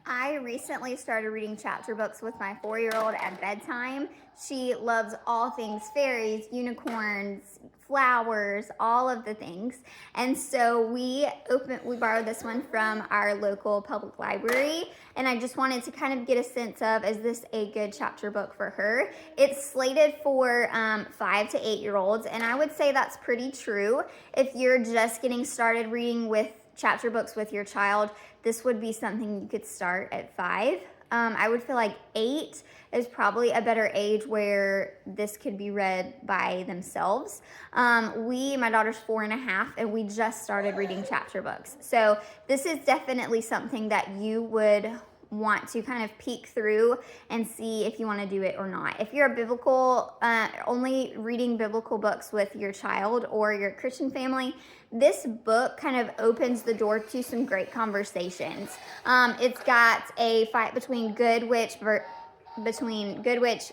I recently started reading chapter books with my 4-year-old at bedtime. She loves all things fairies, unicorns, flowers, all of the things. And so we borrowed this one from our local public library. And I just wanted to kind of get a sense of, is this a good chapter book for her? It's slated for 5 to 8-year-olds. And I would say that's pretty true. If you're just getting started reading with chapter books with your child, this would be something you could start at 5. I would feel like 8 is probably a better age where this could be read by themselves. My daughter's 4.5, and we just started reading chapter books. So this is definitely something that you would want to kind of peek through and see if you want to do it or not. If you're a only reading biblical books with your child or your Christian family, this book kind of opens the door to some great conversations. It's got a fight between good witch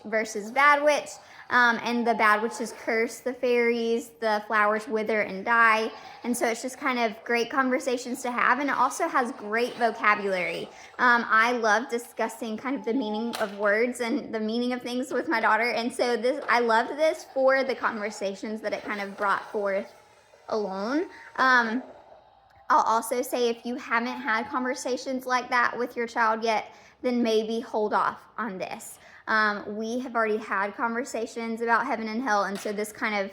versus bad witch. And the bad witches curse the fairies, the flowers wither and die. And so it's just kind of great conversations to have. And it also has great vocabulary. I love discussing kind of the meaning of words and the meaning of things with my daughter. And so I loved this for the conversations that it kind of brought forth alone. I'll also say, if you haven't had conversations like that with your child yet, then maybe hold off on this. We have already had conversations about heaven and hell, and so this kind of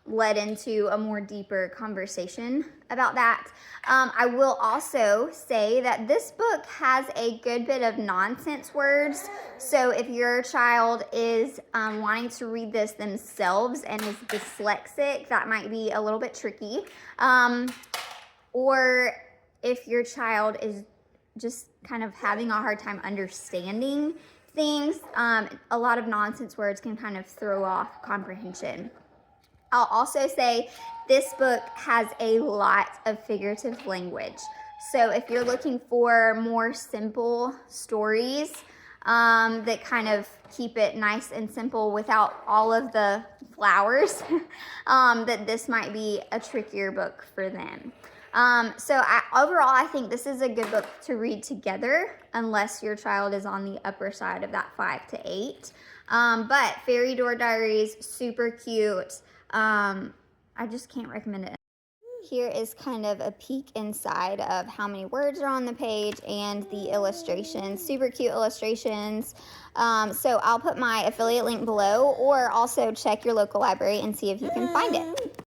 led into a more deeper conversation about that. I will also say that this book has a good bit of nonsense words, so if your child is wanting to read this themselves and is dyslexic, that might be a little bit tricky. Or if your child is just kind of having a hard time understanding things, a lot of nonsense words can kind of throw off comprehension. I'll also say this book has a lot of figurative language. So if you're looking for more simple stories that kind of keep it nice and simple without all of the flowers, that this might be a trickier book for them. Overall, I think this is a good book to read together, unless your child is on the upper side of that 5 to 8. But Fairy Door Diaries, super cute. I just can't recommend it. Here is kind of a peek inside of how many words are on the page and the illustrations, super cute illustrations. So I'll put my affiliate link below, or also check your local library and see if you can find it.